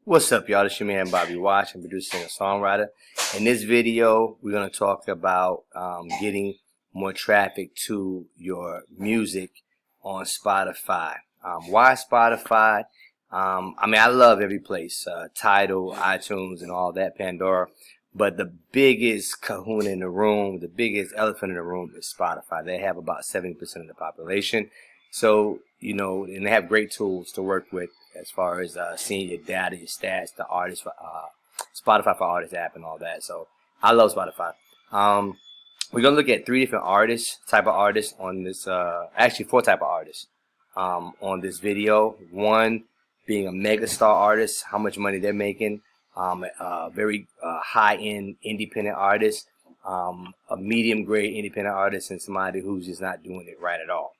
What's up, y'all? It's your man Bobby Wash. I'm producer and a songwriter. In this video, we're going to talk about getting more traffic to your music on Spotify. Why Spotify? I mean, I love every place, Tidal, iTunes, and all that, Pandora. But the biggest kahuna in the room, the biggest elephant in the room is Spotify. They have about 70% of the population. So, you know, and they have great tools to work with as far as seeing your data, your stats, the artist, Spotify for Artists app and all that. So I love Spotify. We're going to look at 3 different type of artists on this, actually 4 type of artists on this video. One being a megastar artist, how much money they're making. A very high-end independent artist, a medium-grade independent artist, and somebody who's just not doing it right at all.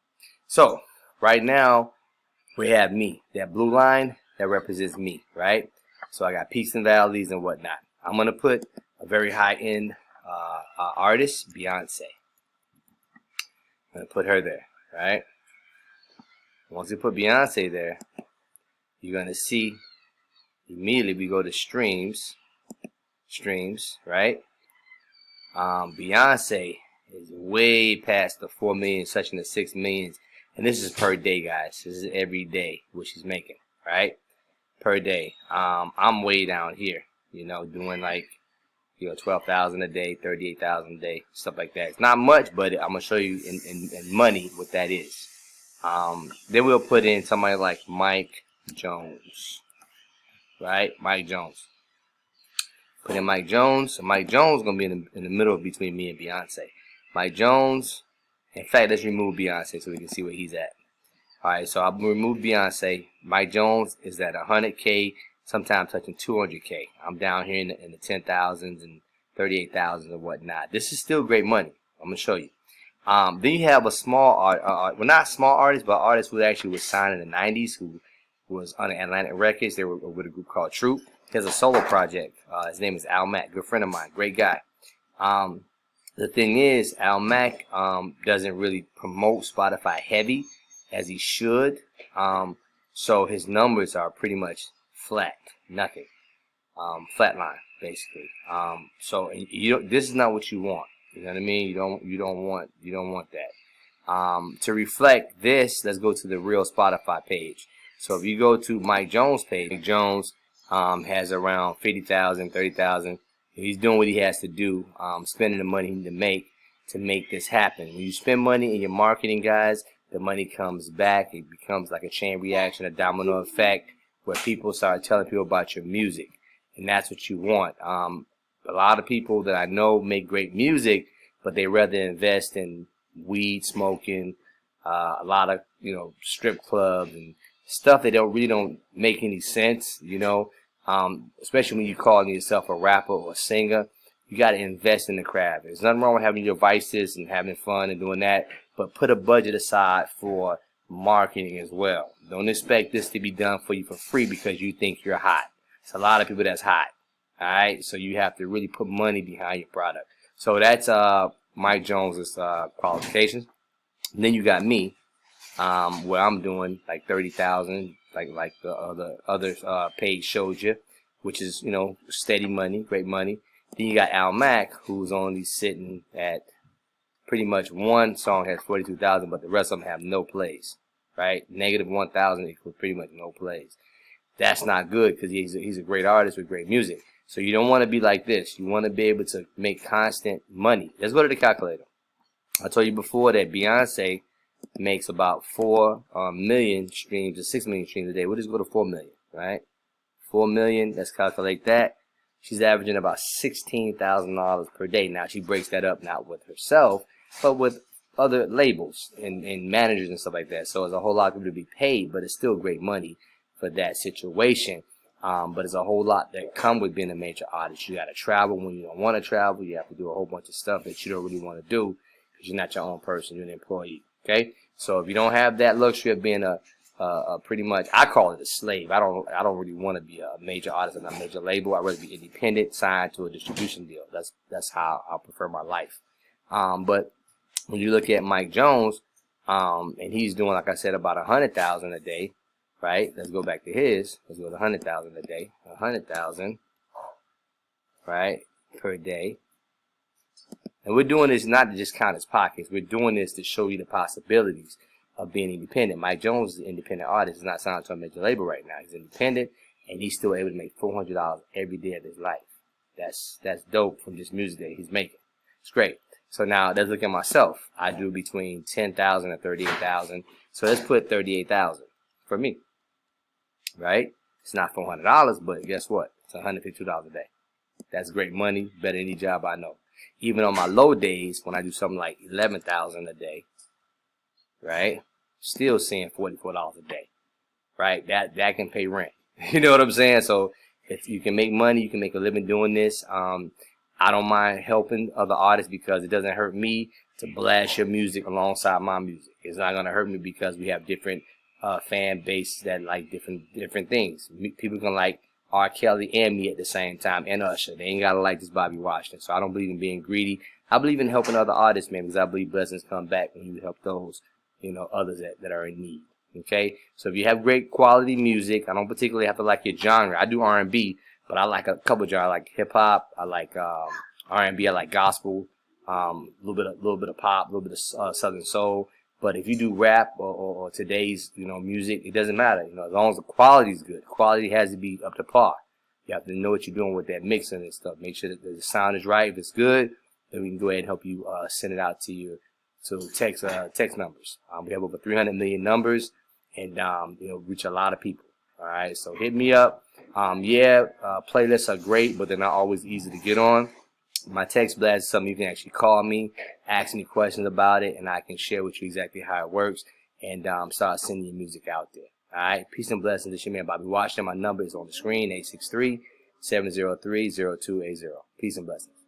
So right now we have me. That blue line, that represents me, right? So I got peaks and valleys and whatnot. I'm gonna put a very high-end artist, Beyonce. I'm gonna put her there, right? Once you put Beyonce there, you're gonna see immediately we go to streams, right? Beyonce is way past the 4 million, touching the 6 millions, and this is per day, guys. This is every day what she's making, right? Per day. I'm way down here, you know, doing like, you know, 12,000 a day, 38,000 a day, stuff like that. It's not much, but I'm gonna show you in money what that is. Then we'll put in somebody like Mike Jones. Right, Mike Jones. Put in Mike Jones. So Mike Jones is gonna be in the middle between me and Beyonce. Mike Jones. In fact, let's remove Beyonce so we can see where he's at. All right, so I'll remove Beyonce. Mike Jones is at 100K, sometimes touching 200K. I'm down here in the 10,000s and 38,000s and whatnot. This is still great money. I'm gonna show you. Then you have a small well, not small artist, but artists who actually was signed in the 90s who was on Atlantic Records. They were with a group called Troop. He has a solo project. His name is Al Mack, good friend of mine, great guy. The thing is, Al Mack doesn't really promote Spotify heavy as he should. So his numbers are pretty much flat, nothing, flatline basically. So this is not what you want. You know what I mean? You don't want that. To reflect this, let's go to the real Spotify page. So if you go to Mike Jones' page, Mike Jones has around 50,000, 30,000. He's doing what he has to do, spending the money to make this happen. When you spend money in your marketing, guys, the money comes back. It becomes like a chain reaction, a domino effect, where people start telling people about your music, and that's what you want. A lot of people that I know make great music, but they rather invest in weed smoking, a lot of, you know, strip clubs and stuff that really don't make any sense, you know. Especially when you calling yourself a rapper or a singer, you got to invest in the craft. There's nothing wrong with having your vices and having fun and doing that, but put a budget aside for marketing as well. Don't expect this to be done for you for free because you think you're hot. It's a lot of people that's hot. All right, so you have to really put money behind your product. So that's Mike Jones's qualifications. And then you got me, where I'm doing like 30,000, like the other page showed you, which is, you know, steady money, great money. Then you got Al Mack, who's only sitting at pretty much one song has 42,000, but the rest of them have no plays, right? Negative 1,000 equals pretty much no plays. That's not good because he's a great artist with great music. So you don't want to be like this. You want to be able to make constant money. Let's go to the calculator. I told you before that Beyonce makes about 4 million streams or 6 million streams a day. We'll just go to 4 million, right? 4 million, let's calculate that. She's averaging about $16,000 per day. Now, she breaks that up not with herself, but with other labels and managers and stuff like that. So there's a whole lot of people to be paid, but it's still great money for that situation. But there's a whole lot that come with being a major artist. You got to travel when you don't want to travel. You have to do a whole bunch of stuff that you don't really want to do because you're not your own person. You're an employee. Okay, so if you don't have that luxury of being a pretty much, I call it a slave. I don't really want to be a major artist and a major label. I'd rather be independent, signed to a distribution deal. That's how I prefer my life. But when you look at Mike Jones, and he's doing, like I said, about 100,000 a day, right? Let's go back to his. Let's go to 100,000 a day. 100,000, right, per day. And we're doing this not to just count his pockets. We're doing this to show you the possibilities of being independent. Mike Jones is an independent artist. He's not signed to a major label right now. He's independent, and he's still able to make $400 every day of his life. That's dope from just music that he's making. It's great. So now let's look at myself. I do between 10,000 and 38,000. So let's put 38,000 for me, right? It's not $400, but guess what? It's $152 a day. That's great money, better than any job I know. Even on my low days, when I do something like 11,000 a day, right? Still seeing $44 a day, right? That can pay rent. You know what I'm saying? So if you can make money, you can make a living doing this. I don't mind helping other artists because it doesn't hurt me to blast your music alongside my music. It's not gonna hurt me because we have different fan bases that like different things. People can like R. Kelly and me at the same time, and Usher. They ain't gotta like this Bobby Washington. So I don't believe in being greedy. I believe in helping other artists, man, because I believe blessings come back when you help those, others that are in need. Okay, so if you have great quality music, I don't particularly have to like your genre. I do R&B, but I like a couple genres. I like hip hop. I like R&B. I like gospel. Little bit of pop, a little bit of Southern soul. But if you do rap or today's music, it doesn't matter. As long as the quality is good. Quality has to be up to par. You have to know what you're doing with that mixing and stuff. Make sure that the sound is right. If it's good, then we can go ahead and help you send it out to you to text numbers. We have over 300 million numbers, and reach a lot of people. All right, so hit me up. Playlists are great, but they're not always easy to get on. My text blast is something you can actually call me, ask me questions about it, and I can share with you exactly how it works and start sending your music out there. All right, peace and blessings. This is your man Bobby Washington. My number is on the screen, 863-703-0280. Peace and blessings.